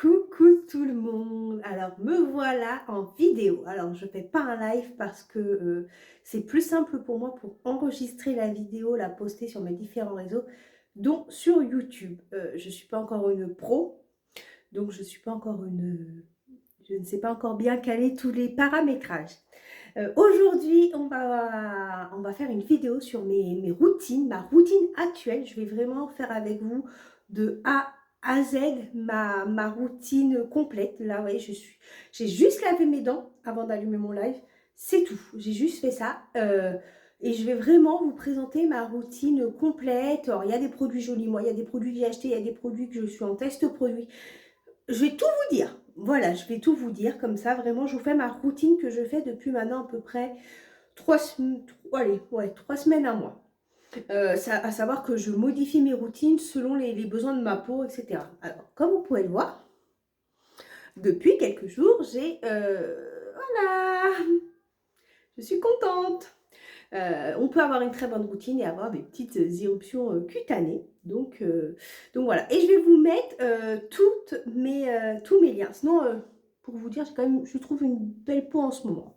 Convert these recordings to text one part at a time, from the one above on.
Coucou tout le monde. Alors me voilà en vidéo. Alors je fais pas un live parce que c'est plus simple pour moi pour enregistrer la vidéo, la poster sur mes différents réseaux, dont sur YouTube. Je suis pas encore une pro, donc je suis pas encore je ne sais pas encore bien caler tous les paramétrages. Aujourd'hui, on va faire une vidéo sur mes routines, ma routine actuelle. Je vais vraiment faire avec vous de A à Z ma routine complète. Là, vous voyez, j'ai juste lavé mes dents avant d'allumer mon live. C'est tout. J'ai juste fait ça. Et je vais vraiment vous présenter ma routine complète. Alors, il y a des produits jolis, moi, il y a des produits que j'ai achetés, il y a des produits que je suis en test produit. Je vais tout vous dire. Voilà, je vais tout vous dire comme ça. Vraiment, je vous fais ma routine que je fais depuis maintenant à peu près 3 semaines, allez, ouais, 3 semaines, un mois. À savoir que je modifie mes routines selon les besoins de ma peau, etc. Alors, comme vous pouvez le voir, depuis quelques jours, voilà, je suis contente. On peut avoir une très bonne routine et avoir des petites éruptions cutanées. Donc voilà. Et je vais vous mettre tous mes liens. Sinon, pour vous dire, j'ai quand même, je trouve une belle peau en ce moment.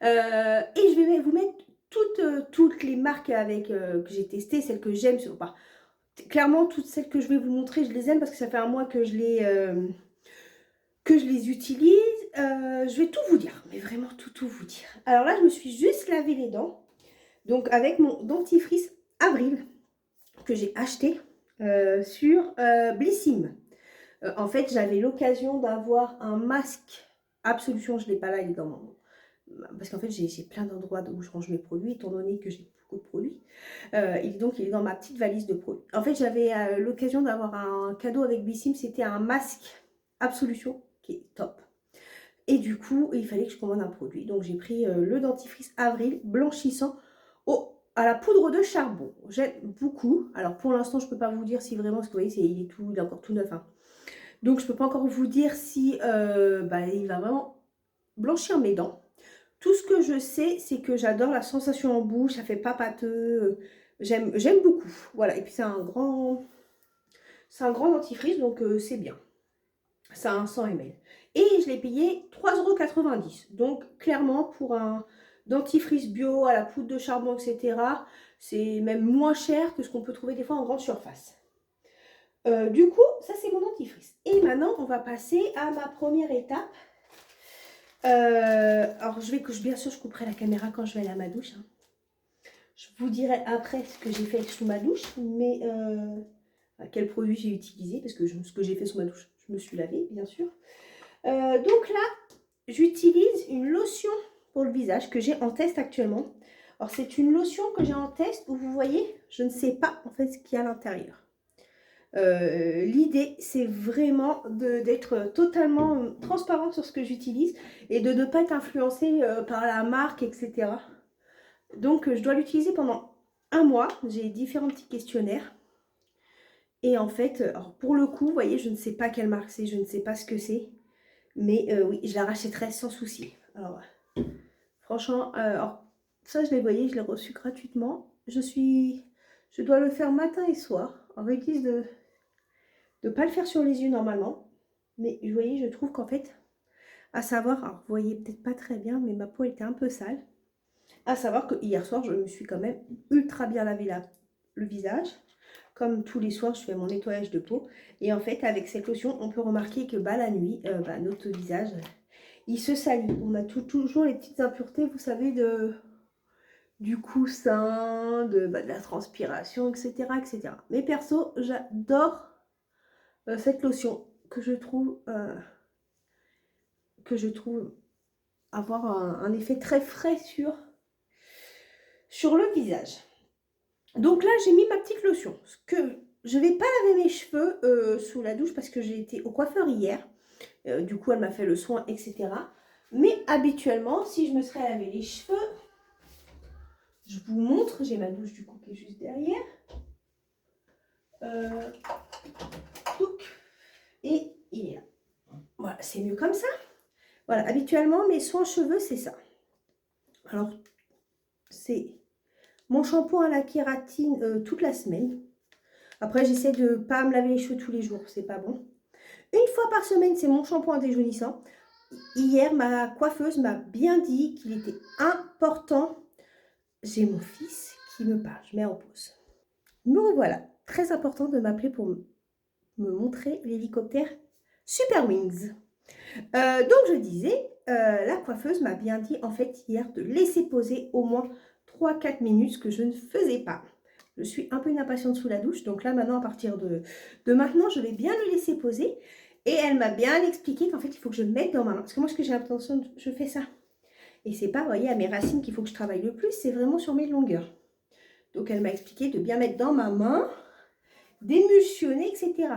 Et je vais vous mettre toutes les marques que j'ai testées, celles que j'aime. Enfin, clairement, toutes celles que je vais vous montrer, je les aime parce que ça fait un mois que je les utilise. Je vais tout vous dire, mais vraiment tout vous dire. Alors là, je me suis juste lavé les dents. Donc avec mon dentifrice Avril que j'ai acheté sur Blissim. En fait, j'avais l'occasion d'avoir un masque Absolution, je ne l'ai pas là, il est dans mon... Parce qu'en fait, j'ai plein d'endroits où je range mes produits, étant donné que j'ai beaucoup de produits. Donc, il est dans ma petite valise de produits. En fait, j'avais l'occasion d'avoir un cadeau avec Blissim, c'était un masque Absolution, qui est top. Et du coup, il fallait que je commande un produit. Donc, j'ai pris le dentifrice Avril blanchissant à la poudre de charbon. J'aime beaucoup. Alors, pour l'instant, je ne peux pas vous dire si vraiment, parce que vous voyez, il est encore tout neuf. Hein. Donc, je ne peux pas encore vous dire si il va vraiment blanchir mes dents. Tout ce que je sais, c'est que j'adore la sensation en bouche. Ça fait pas pâteux. J'aime beaucoup. Voilà. Et puis, c'est un grand dentifrice, donc c'est bien. Ça a un 100 ml. Et je l'ai payé 3,90 €. Donc, clairement, pour un dentifrice bio à la poudre de charbon, etc., c'est même moins cher que ce qu'on peut trouver des fois en grande surface. Du coup, ça, c'est mon dentifrice. Et maintenant, on va passer à ma première étape. Alors, bien sûr, je couperai la caméra quand je vais aller à ma douche. Hein. Je vous dirai après ce que j'ai fait sous ma douche, mais quel produit j'ai utilisé, parce que ce que j'ai fait sous ma douche, je me suis lavée, bien sûr. Donc là, j'utilise une lotion pour le visage que j'ai en test actuellement. Alors, c'est une lotion que j'ai en test où vous voyez, je ne sais pas en fait ce qu'il y a à l'intérieur. L'idée, c'est vraiment d'être totalement transparente sur ce que j'utilise et de ne pas être influencée par la marque, etc. Donc, je dois l'utiliser pendant un mois. J'ai différents petits questionnaires. Et en fait, alors pour le coup, vous voyez, je ne sais pas quelle marque c'est, je ne sais pas ce que c'est. Mais oui, je la rachèterai sans souci. Alors, franchement, alors, ça, je l'ai voyé, je l'ai reçu gratuitement. Je dois le faire matin et soir, en réglisse de ne pas le faire sur les yeux normalement. Mais vous voyez, je trouve qu'en fait, à savoir, alors vous voyez peut-être pas très bien, mais ma peau était un peu sale. À savoir que hier soir, je me suis quand même ultra bien lavé le visage. Comme tous les soirs, je fais mon nettoyage de peau. Et en fait, avec cette lotion, on peut remarquer que la nuit, notre visage, il se salit. On a toujours les petites impuretés, vous savez, du coussin, de la transpiration, etc., etc. Mais perso, j'adore cette lotion que je trouve avoir un effet très frais sur le visage. Donc là, j'ai mis ma petite lotion. Je ne vais pas laver mes cheveux sous la douche parce que j'ai été au coiffeur hier. Du coup, elle m'a fait le soin, etc. Mais habituellement, si je me serais lavé les cheveux, je vous montre, j'ai ma douche du coup qui est juste derrière. Et il est là. Voilà, c'est mieux comme ça. Voilà, habituellement, mes soins cheveux, c'est ça. Alors, c'est mon shampoing à la kératine toute la semaine. Après, j'essaie de ne pas me laver les cheveux tous les jours, c'est pas bon. une fois par semaine, c'est mon shampoing déjaunissant. Hier, ma coiffeuse m'a bien dit qu'il était important. J'ai mon fils qui me parle, je mets en pause. Me revoilà, très important de m'appeler pour me montrer l'hélicoptère Super Wings. Donc je disais, la coiffeuse m'a bien dit en fait hier de laisser poser au moins 3-4 minutes, ce que je ne faisais pas. Je suis un peu une impatiente sous la douche, donc là maintenant à partir de maintenant, je vais bien le laisser poser. Et elle m'a bien expliqué qu'en fait il faut que je mette dans ma main. Parce que moi ce que j'ai l'impression, je fais ça. Et c'est pas, vous voyez, à mes racines qu'il faut que je travaille le plus, c'est vraiment sur mes longueurs. Donc elle m'a expliqué de bien mettre dans ma main, d'émulsionner, etc.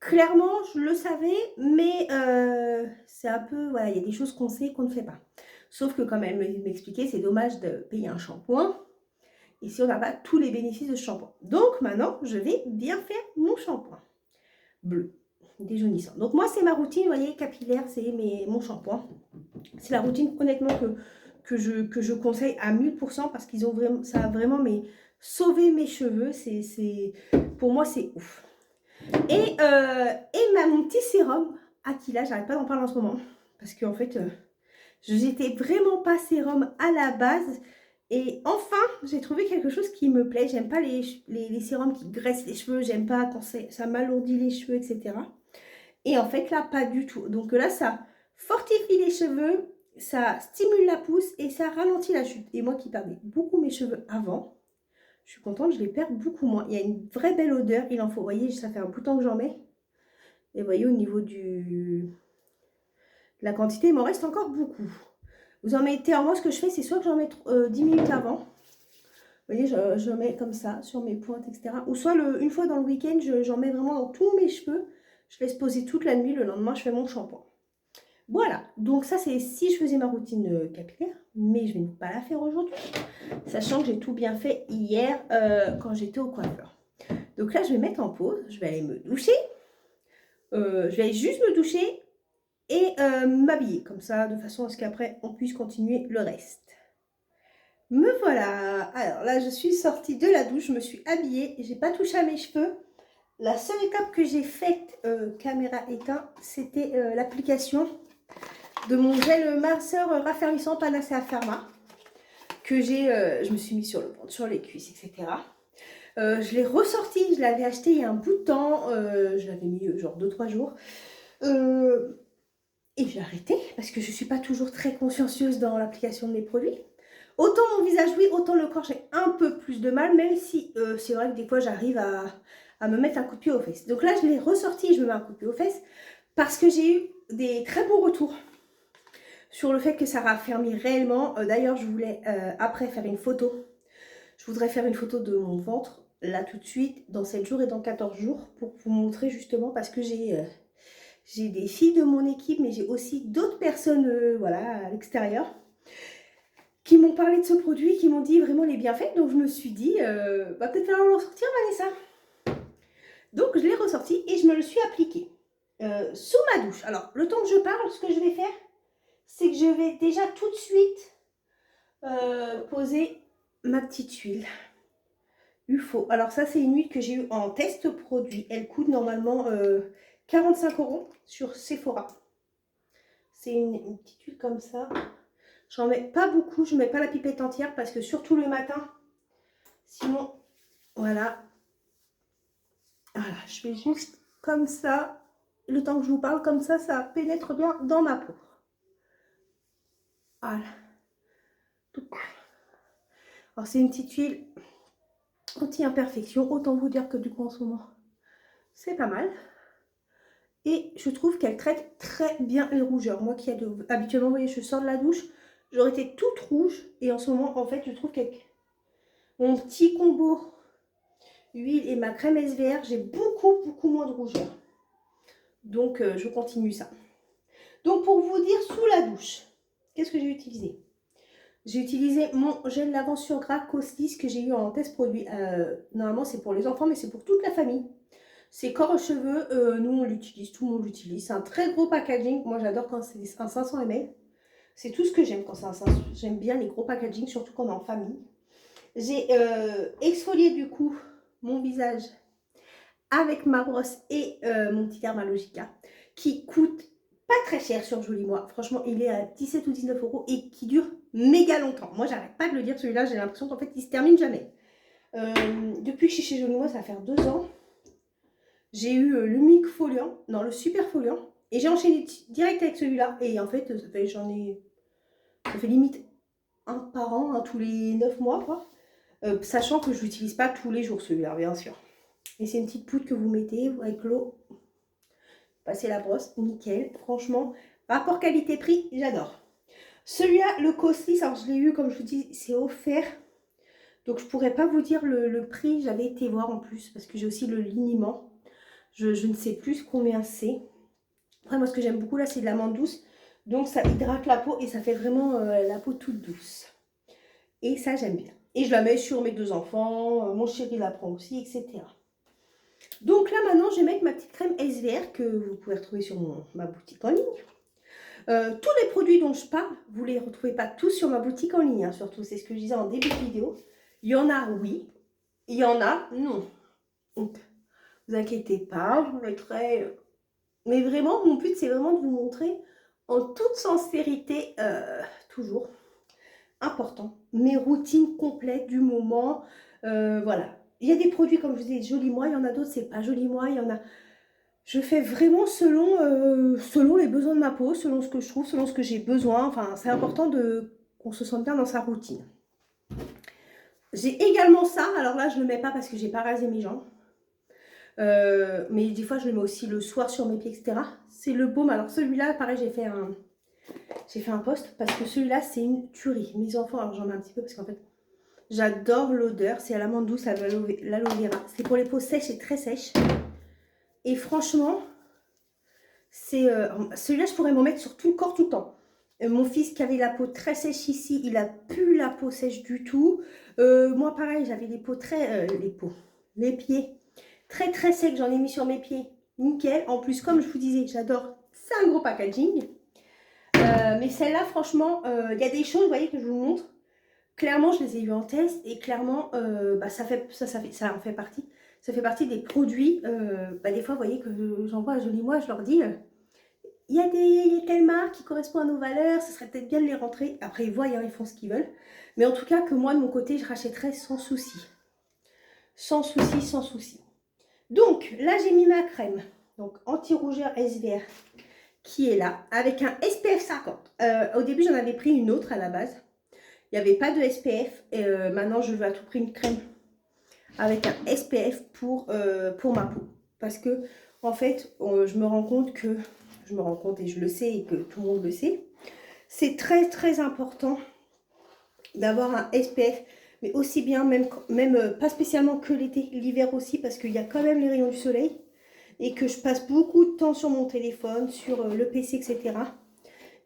Clairement, je le savais, mais c'est un peu, voilà, il y a des choses qu'on sait qu'on ne fait pas. Sauf que comme elle m'expliquait, c'est dommage de payer un shampoing et si on n'a pas tous les bénéfices de ce shampoing. Donc maintenant, je vais bien faire mon shampoing bleu, déjaunissant. Donc moi, c'est ma routine, vous voyez, capillaire, c'est mon shampoing. C'est la routine, honnêtement, que je conseille à 1000% parce qu'ils ont vraiment, ça a vraiment sauvé mes cheveux. Pour moi, c'est ouf. Et mon petit sérum, Aquila, j'arrête pas d'en parler en ce moment. Parce qu'en fait, je n'étais vraiment pas sérum à la base. Et enfin, j'ai trouvé quelque chose qui me plaît. J'aime pas les sérums qui graissent les cheveux. J'aime pas quand ça m'alourdit les cheveux, etc. Et en fait, là, pas du tout. Donc là, ça fortifie les cheveux, ça stimule la pousse et ça ralentit la chute. Et moi qui perdais beaucoup mes cheveux avant, je suis contente, je les perds beaucoup moins. Il y a une vraie belle odeur. Il en faut, vous voyez, ça fait un bout de temps que j'en mets. Et vous voyez, au niveau de la quantité, il m'en reste encore beaucoup. Vous en mettez, alors moi, ce que je fais, c'est soit que j'en mets 10 minutes avant. Vous voyez, je mets comme ça, sur mes pointes, etc. Ou soit, une fois dans le week-end, j'en mets vraiment dans tous mes cheveux. Je laisse poser toute la nuit. Le lendemain, je fais mon shampoing. Voilà, donc ça c'est si je faisais ma routine capillaire, mais je ne vais pas la faire aujourd'hui, sachant que j'ai tout bien fait hier quand j'étais au coiffeur. Donc là je vais mettre en pause, je vais aller me doucher, je vais aller juste me doucher et m'habiller, comme ça de façon à ce qu'après on puisse continuer le reste. Me voilà, alors là je suis sortie de la douche, je me suis habillée, j'ai pas touché à mes cheveux. La seule étape que j'ai faite, caméra éteinte, c'était l'application de mon gel minceur raffermissant Panacea Pharma que je me suis mis sur le ventre, sur les cuisses, etc. Je l'ai ressorti, je l'avais acheté il y a un bout de temps, je l'avais mis genre 2-3 jours. Et j'ai arrêté parce que je ne suis pas toujours très consciencieuse dans l'application de mes produits. Autant mon visage, oui, autant le corps, j'ai un peu plus de mal, même si c'est vrai que des fois j'arrive à me mettre un coup de pied aux fesses. Donc là, je l'ai ressorti, je me mets un coup de pied aux fesses parce que j'ai eu des très bons retours sur le fait que ça raffermit réellement. D'ailleurs, je voulais après faire une photo. Je voudrais faire une photo de mon ventre, là tout de suite, dans 7 jours et dans 14 jours, pour vous montrer justement, parce que j'ai des filles de mon équipe, mais j'ai aussi d'autres personnes voilà, à l'extérieur, qui m'ont parlé de ce produit, qui m'ont dit vraiment les bienfaits. Donc je me suis dit, va peut-être falloir le ressortir, Vanessa. Donc je l'ai ressorti et je me le suis appliqué sous ma douche. Alors, le temps que je parle, ce que je vais faire, c'est que je vais déjà tout de suite poser ma petite huile UFO. Alors ça, c'est une huile que j'ai eue en test produit. Elle coûte normalement 45 € sur Sephora. C'est une petite huile comme ça. J'en mets pas beaucoup, je ne mets pas la pipette entière parce que surtout le matin, sinon, voilà. Voilà, je fais juste comme ça. Le temps que je vous parle, comme ça pénètre bien dans ma peau. Voilà. Alors c'est une petite huile anti-imperfection. Autant vous dire que du coup en ce moment, c'est pas mal. Et je trouve qu'elle traite très bien les rougeurs. Moi qui habituellement, vous voyez, je sors de la douche, j'aurais été toute rouge. Et en ce moment, en fait, je trouve qu'avec mon petit combo huile et ma crème SVR, j'ai beaucoup moins de rougeur. Donc, je continue ça. Donc, pour vous dire, sous la douche, qu'est-ce que j'ai utilisé? J'ai utilisé mon gel lavant sur gras Coslis que j'ai eu en test produit. Normalement, c'est pour les enfants, mais c'est pour toute la famille. C'est corps aux cheveux. Nous, on l'utilise, tout le monde l'utilise. C'est un très gros packaging. Moi, j'adore quand c'est un 500 ml. C'est tout ce que j'aime quand c'est un 500. J'aime bien les gros packaging, surtout quand on est en famille. J'ai exfolié du coup mon visage avec ma brosse et mon petit Dermalogica qui coûte pas très cher sur Joli Moi. Franchement, il est à 17 ou 19 € et qui dure méga longtemps. Moi, j'arrête pas de le dire, celui-là, j'ai l'impression qu'en fait, il se termine jamais. Depuis que je suis chez Joli Moi, ça va faire 2 ans. J'ai eu le Mic Foliant, non, le Super Foliant. Et j'ai enchaîné direct avec celui-là. Et en fait, ça fait limite un par an, hein, tous les 9 mois, quoi. Sachant que je l'utilise pas tous les jours, celui-là, bien sûr. Et c'est une petite poudre que vous mettez avec l'eau. Passez la brosse, nickel. Franchement, rapport qualité-prix, j'adore. Celui-là, le Coslis, alors je l'ai eu, comme je vous dis, c'est offert. Donc je pourrais pas vous dire le prix. J'avais été voir en plus, parce que j'ai aussi le liniment. Je ne sais plus combien c'est. Après, moi, ce que j'aime beaucoup là, c'est de l'amande douce. Donc, ça hydrate la peau et ça fait vraiment la peau toute douce. Et ça, j'aime bien. Et je la mets sur mes 2 enfants. Mon chéri la prend aussi, etc. Donc là, maintenant, je vais mettre ma petite crème SVR que vous pouvez retrouver sur ma boutique en ligne. Tous les produits dont je parle, vous ne les retrouvez pas tous sur ma boutique en ligne. Hein, surtout, c'est ce que je disais en début de vidéo. Il y en a, oui. Il y en a, non. Donc, ne vous inquiétez pas, je vous mettrai... Mais vraiment, mon but, c'est vraiment de vous montrer en toute sincérité, toujours, important, mes routines complètes du moment. Voilà. Il y a des produits, comme je vous dis, Joli Moi, il y en a d'autres, c'est pas Joli Moi, il y en a... Je fais vraiment selon les besoins de ma peau, selon ce que je trouve, selon ce que j'ai besoin. Enfin, c'est important qu'on se sente bien dans sa routine. J'ai également ça, alors là, je ne le mets pas parce que j'ai pas rasé mes jambes. Mais des fois je le mets aussi le soir sur mes pieds, etc. C'est le baume. Alors celui-là, pareil, j'ai fait un post parce que celui-là, c'est une tuerie. Mes enfants, alors j'en mets un petit peu parce qu'en fait, j'adore l'odeur. C'est à l'amande douce, à l'aloe vera. C'est pour les peaux sèches et très sèches. Et franchement, celui-là, je pourrais m'en mettre sur tout le corps tout le temps. Mon fils qui avait la peau très sèche ici, il a plus la peau sèche du tout. Moi, pareil, j'avais les peaux les pieds très très secs, j'en ai mis sur mes pieds, nickel. En plus, comme je vous disais, j'adore, c'est un gros packaging. Mais celle-là, franchement, il y a des choses, vous voyez, que je vous montre. Clairement, je les ai eu en test et clairement, ça en fait partie. Ça fait partie des produits. Des fois, vous voyez que j'envoie à Joli Moi, je leur dis, il y a telle marque qui correspond à nos valeurs, ce serait peut-être bien de les rentrer. Après, ils voient, hein, ils font ce qu'ils veulent. Mais en tout cas, que moi, de mon côté, je rachèterai sans souci. Sans souci, sans souci. Donc, là, j'ai mis ma crème, donc anti-rougeur SVR, qui est là, avec un SPF 50. Au début, j'en avais pris une autre à la base. Il n'y avait pas de SPF. Et maintenant, je veux à tout prix une crème avec un SPF pour ma peau. Parce que, en fait, je me rends compte et je le sais et que tout le monde le sait, c'est très, très important d'avoir un SPF. Mais aussi bien, même pas spécialement que l'été, l'hiver aussi, parce qu'il y a quand même les rayons du soleil. Et que je passe beaucoup de temps sur mon téléphone, sur le PC, etc.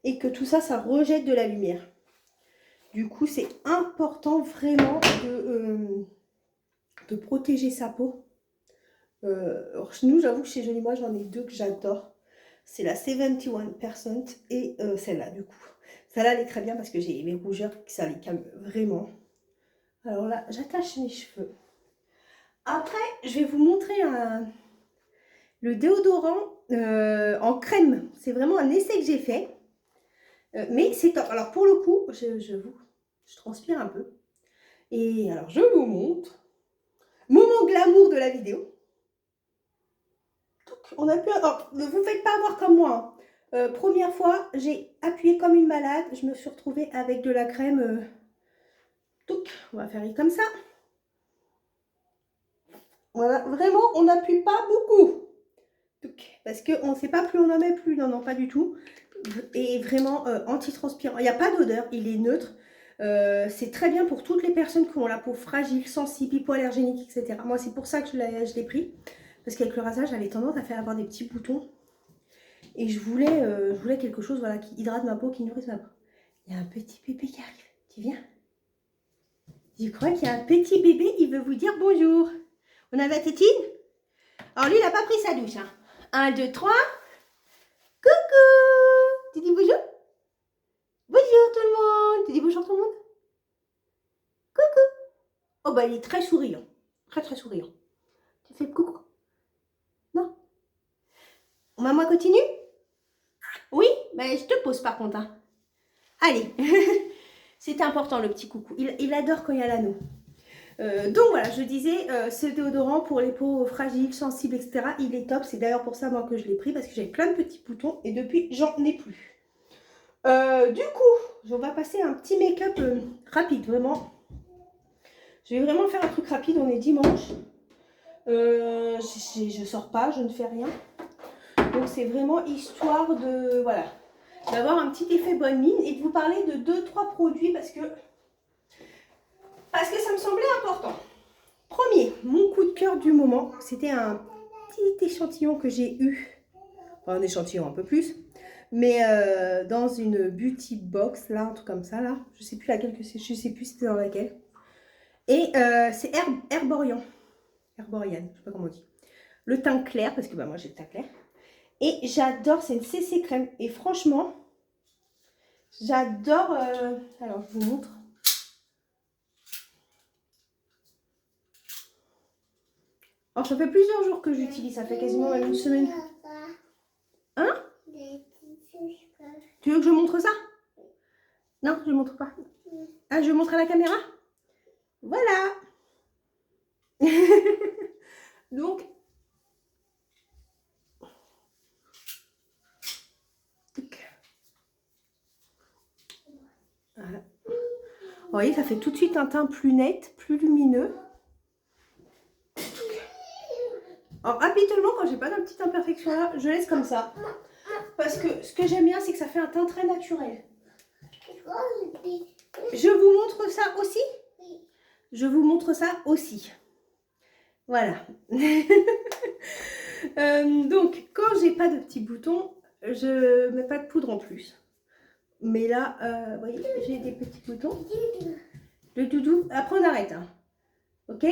Et que tout ça, ça rejette de la lumière. Du coup, c'est important vraiment de protéger sa peau. Alors, nous, j'avoue que chez Joli Moi, j'en ai 2 que j'adore. C'est la 71% et celle-là, du coup. Celle-là, elle est très bien parce que j'ai mes rougeurs, ça les calme vraiment. Alors là, j'attache mes cheveux. Après, je vais vous montrer le déodorant en crème. C'est vraiment un essai que j'ai fait. Mais c'est top. Alors pour le coup, je transpire un peu. Et alors, je vous montre. Moment glamour de la vidéo. On a pu... Alors, ne vous faites pas avoir comme moi. Hein. Première fois, j'ai appuyé comme une malade. Je me suis retrouvée avec de la crème. On va faire comme ça. Voilà, vraiment, on n'appuie pas beaucoup. Parce qu'on ne sait pas, plus on en met, plus non, non, pas du tout. Et vraiment anti-transpirant. Il n'y a pas d'odeur, il est neutre. C'est très bien pour toutes les personnes qui ont la peau fragile, sensible, hypoallergénique, etc. Moi, c'est pour ça que je l'ai pris. Parce qu'avec le rasage, j'avais tendance à faire avoir des petits boutons. Et je voulais quelque chose, voilà, qui hydrate ma peau, qui nourrisse ma peau. Il y a un petit bébé qui arrive. Tu viens? Je crois qu'il y a un petit bébé, il veut vous dire bonjour. On a la tétine? Alors lui, il n'a pas pris sa douche. Hein. 1, 2, 3. Coucou! Tu dis bonjour? Bonjour tout le monde! Tu dis bonjour tout le monde? Coucou! Oh bah il est très souriant. Très très souriant. Tu fais coucou. Maman continue? Oui? Ben, je te pose par contre. Hein. Allez. C'est important le petit coucou. Il adore quand il y a l'anneau. Donc voilà, je disais, ce déodorant pour les peaux fragiles, sensibles, etc. Il est top. C'est d'ailleurs pour ça moi que je l'ai pris parce que j'avais plein de petits boutons et depuis j'en ai plus. Du coup, on va passer à un petit make-up rapide, vraiment. Je vais vraiment faire un truc rapide. On est dimanche. Je sors pas, je ne fais rien. Donc c'est vraiment histoire de voilà d'avoir un petit effet bonne mine et de vous parler de 2-3 produits parce que ça me semblait important. Premier, mon coup de cœur du moment, c'était un petit échantillon que j'ai eu, enfin un échantillon un peu plus, mais dans une beauty box, là, un truc comme ça, là, je sais plus laquelle que c'est, je sais plus c'était dans laquelle. Et c'est Herborian, Herborian, je sais pas comment on dit. Le teint clair, parce que bah, moi j'ai le teint clair. Et j'adore, c'est une CC crème. Et franchement, j'adore, alors je vous montre. Alors, ça fait plusieurs jours que j'utilise, ça fait quasiment une semaine. Hein? Tu veux que je montre ça? Non, je ne montre pas. Ah, je montre à la caméra? Voilà. Donc, voilà. Vous voyez, ça fait tout de suite un teint plus net, plus lumineux. Alors, habituellement, quand j'ai pas de petite imperfection là, je laisse comme ça. Parce que ce que j'aime bien, c'est que ça fait un teint très naturel. Je vous montre ça aussi? Je vous montre ça aussi. Voilà. Donc, quand j'ai pas de petits boutons, je mets pas de poudre en plus. Mais là, vous voyez, j'ai des petits boutons. Le doudou, après on arrête. Hein. Ok?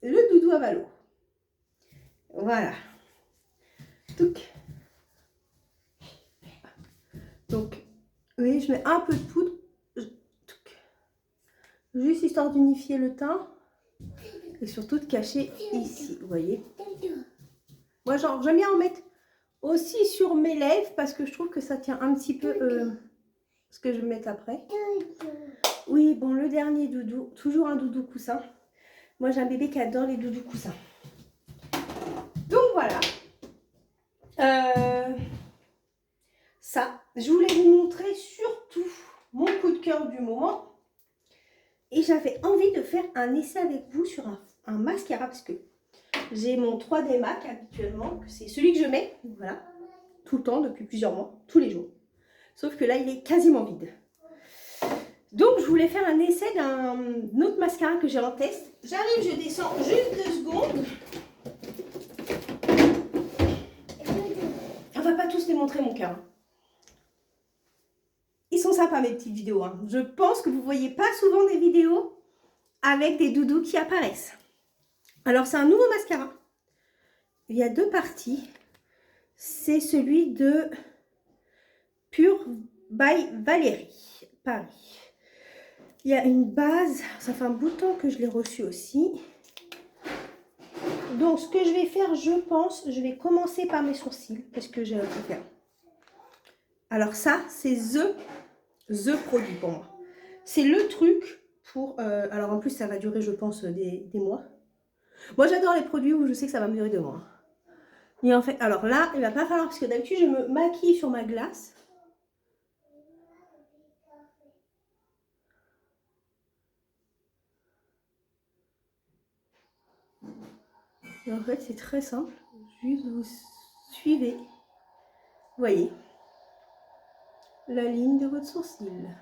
Le doudou à Valo. Voilà. Touc. Donc, vous voyez, je mets un peu de poudre. Juste histoire d'unifier le teint. Et surtout de cacher ici, vous voyez. Moi, genre, j'aime bien en mettre aussi sur mes lèvres parce que je trouve que ça tient un petit peu ce que je vais mettre après. Oui, bon, le dernier doudou, toujours un doudou coussin. Moi, j'ai un bébé qui adore les doudous coussins. Donc, voilà. Ça, je voulais vous montrer surtout mon coup de cœur du moment. Et j'avais envie de faire un essai avec vous sur un mascara parce que j'ai mon 3D MAC habituellement. C'est celui que je mets, voilà, tout le temps, depuis plusieurs mois, tous les jours. Sauf que là, il est quasiment vide. Donc, je voulais faire un essai d'un autre mascara que j'ai en test. J'arrive, je descends juste 2 secondes. On va pas tous les montrer, mon cœur. Ils sont sympas, mes petites vidéos. Hein. Je pense que vous ne voyez pas souvent des vidéos avec des doudous qui apparaissent. Alors, c'est un nouveau mascara. Il y a 2 parties. C'est celui de Pure by Valérie, Paris. Il y a une base. Ça fait un bout de temps que je l'ai reçu aussi. Donc, ce que je vais faire, je pense, je vais commencer par mes sourcils. Parce que j'ai un peu faire. Alors ça, c'est the produit pour moi. C'est le truc pour... alors en plus, ça va durer, je pense, des mois. Moi, j'adore les produits où je sais que ça va me durer 2 mois. Et en fait, alors là, il va pas falloir, parce que d'habitude, je me maquille sur ma glace. Et en fait, c'est très simple. Juste vous suivez. Vous voyez la ligne de votre sourcil.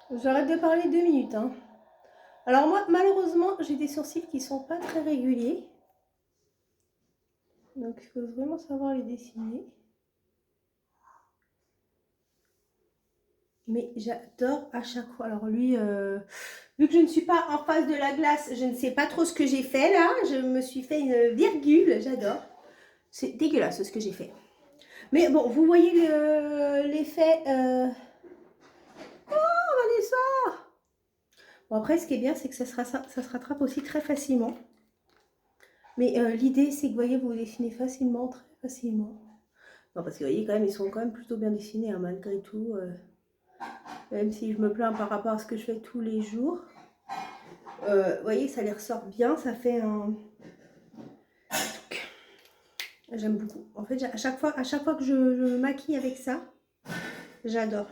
J'arrête de parler 2 minutes. Hein. Alors moi, malheureusement, j'ai des sourcils qui sont pas très réguliers. Donc, il faut vraiment savoir les dessiner. Mais j'adore à chaque fois. Alors lui, vu que je ne suis pas en face de la glace, je ne sais pas trop ce que j'ai fait là. Je me suis fait une virgule, j'adore. C'est dégueulasse ce que j'ai fait. Mais bon, vous voyez l'effet... Oh, Vanessa! Bon, après, ce qui est bien, c'est que ça se rattrape aussi très facilement. Mais l'idée, c'est que, vous voyez, vous dessinez facilement, très facilement. Non, parce que, vous voyez, quand même, ils sont quand même plutôt bien dessinés, hein, malgré tout. Même si je me plains par rapport à ce que je fais tous les jours. Vous voyez, ça les ressort bien. Ça fait un... J'aime beaucoup. En fait, à chaque fois que je me maquille avec ça, j'adore.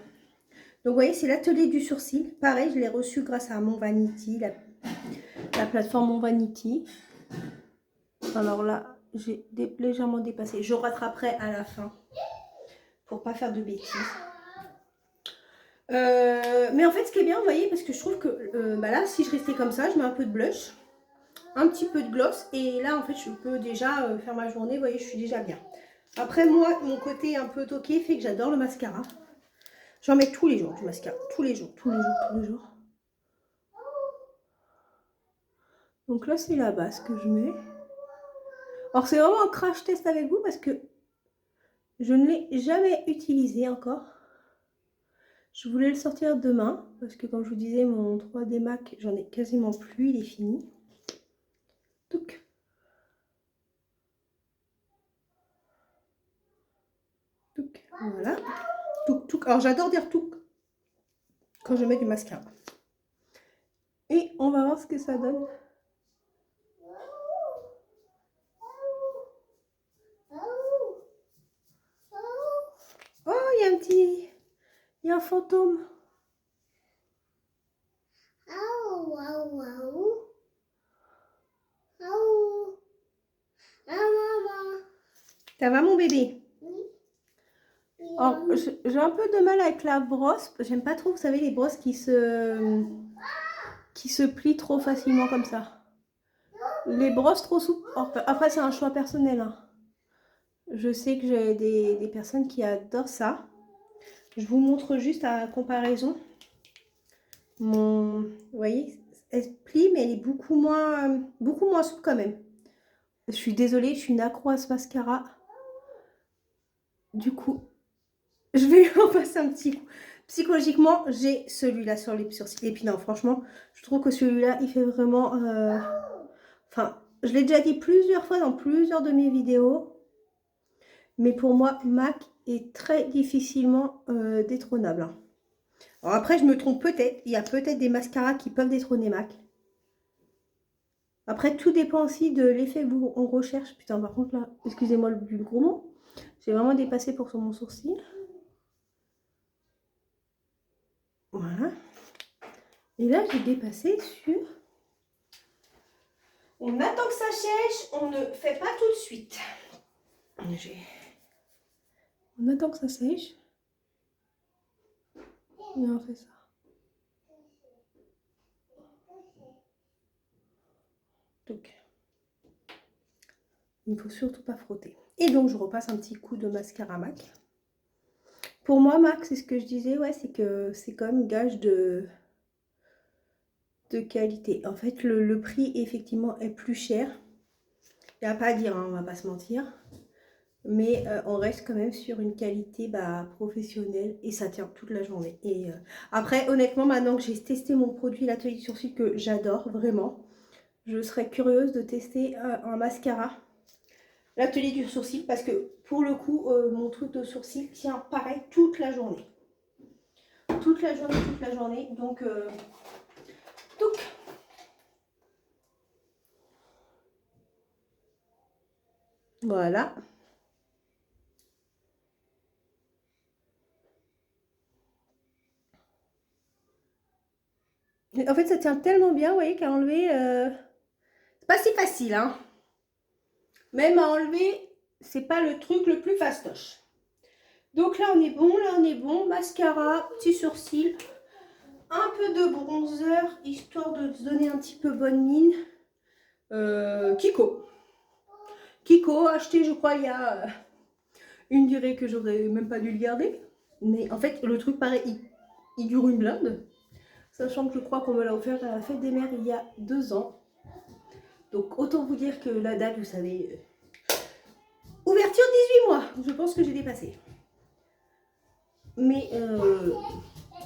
Donc, vous voyez, c'est l'atelier du sourcil. Pareil, je l'ai reçu grâce à Mon Vanity, la plateforme Mon Vanity. Alors là, j'ai légèrement dépassé. Je rattraperai à la fin pour pas faire de bêtises. Mais en fait, ce qui est bien, vous voyez, parce que je trouve que bah là, si je restais comme ça, je mets un peu de blush, un petit peu de gloss. Et là, en fait, je peux déjà faire ma journée. Vous voyez, je suis déjà bien. Après, moi, mon côté un peu toqué fait que j'adore le mascara. J'en mets tous les jours du mascara. Tous les jours, tous les jours, tous les jours. Donc là, c'est la base que je mets. Alors, c'est vraiment un crash test avec vous parce que je ne l'ai jamais utilisé encore. Je voulais le sortir demain parce que, comme je vous disais, mon 3D Mac, j'en ai quasiment plus, il est fini. Touc. Touc. Voilà. Touc, touc. Alors, j'adore dire touc quand je mets du mascara. Et on va voir ce que ça donne. Oh, il y a un petit... Il y a un fantôme. Ça va, mon bébé? Alors, j'ai un peu de mal avec la brosse. J'aime pas trop, vous savez, les brosses qui se plient trop facilement comme ça. Les brosses trop souples. Après, c'est un choix personnel, hein. Je sais que j'ai des personnes qui adorent ça. Je vous montre juste à comparaison. Vous voyez, elle se plie, mais elle est beaucoup moins souple quand même. Je suis désolée, je suis une accro à ce mascara. Du coup, je vais en passer un petit coup. Psychologiquement, j'ai celui-là sur les sourcils. Et puis non, franchement, je trouve que celui-là, il fait vraiment... Enfin, je l'ai déjà dit plusieurs fois dans plusieurs de mes vidéos. Mais pour moi, MAC est très difficilement détrônable, hein. Alors après, je me trompe peut-être. Il y a peut-être des mascaras qui peuvent détrôner MAC. Après, tout dépend aussi de l'effet que on recherche. Putain, par contre, là, excusez-moi le gros mot. J'ai vraiment dépassé pour mon sourcil. Voilà. Et là, j'ai dépassé sur... On attend que ça sèche. On ne fait pas tout de suite. On attend que ça sèche. Et on fait ça. Donc, il ne faut surtout pas frotter. Et donc, je repasse un petit coup de mascara MAC. Pour moi, MAC, c'est ce que je disais, ouais, c'est que c'est quand même gage de qualité. En fait, le prix, effectivement, est plus cher. Il n'y a pas à dire, hein, on va pas se mentir. Mais on reste quand même sur une qualité professionnelle et ça tient toute la journée. Et après, honnêtement, maintenant que j'ai testé mon produit, l'atelier du sourcil, que j'adore vraiment, je serais curieuse de tester un mascara, l'atelier du sourcil, parce que pour le coup, mon truc de sourcil tient pareil toute la journée. Toute la journée. Donc, touc. Voilà. En fait, ça tient tellement bien, vous voyez, qu'à enlever, c'est pas si facile, hein. Même à enlever, c'est pas le truc le plus fastoche. Donc là, on est bon. Mascara, petit sourcil, un peu de bronzer, histoire de se donner un petit peu bonne mine. Kiko. Kiko, acheté, je crois, il y a une durée que j'aurais même pas dû le garder. Mais en fait, le truc, pareil, il dure une blinde. Sachant que je crois qu'on me l'a offert à la fête des mères il y a 2 ans. Donc, autant vous dire que la date, vous savez, ouverture 18 mois. Je pense que j'ai dépassé. Mais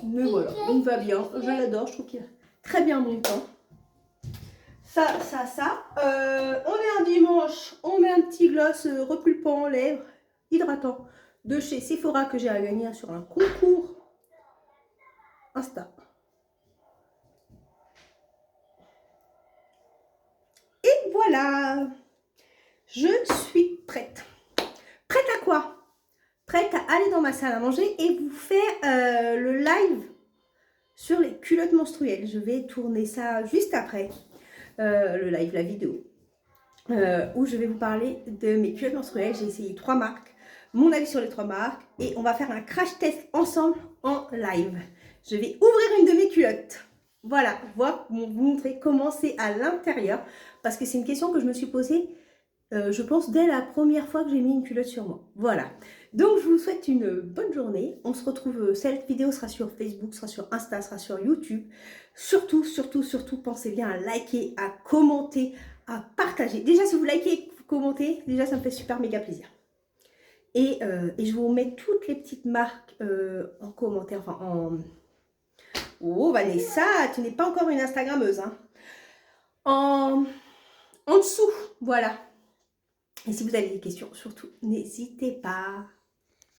voilà, il me va bien. Je l'adore. Je trouve qu'il a très bien montant. Ça. On est un dimanche, on met un petit gloss repulpant lèvres, hydratant de chez Sephora que j'ai à gagner sur un concours Insta. Et voilà, je suis prête. Prête à quoi? Prête à aller dans ma salle à manger et vous faire le live sur les culottes menstruelles. Je vais tourner ça juste après, le live, la vidéo, où je vais vous parler de mes culottes menstruelles. J'ai essayé 3 marques, mon avis sur les 3 marques, et on va faire un crash test ensemble en live. Je vais ouvrir une de mes culottes. Voilà, vous montrer comment c'est à l'intérieur, parce que c'est une question que je me suis posée, je pense, dès la première fois que j'ai mis une culotte sur moi. Voilà. Donc, je vous souhaite une bonne journée. On se retrouve, cette vidéo sera sur Facebook, sera sur Insta, sera sur YouTube. Surtout, pensez bien à liker, à commenter, à partager. Déjà, si vous likez et vous commentez, déjà, ça me fait super méga plaisir. Et je vous mets toutes les petites marques en commentaire, enfin en... Oh, Vanessa, tu n'es pas encore une Instagrammeuse, hein. En dessous, voilà. Et si vous avez des questions, surtout, n'hésitez pas.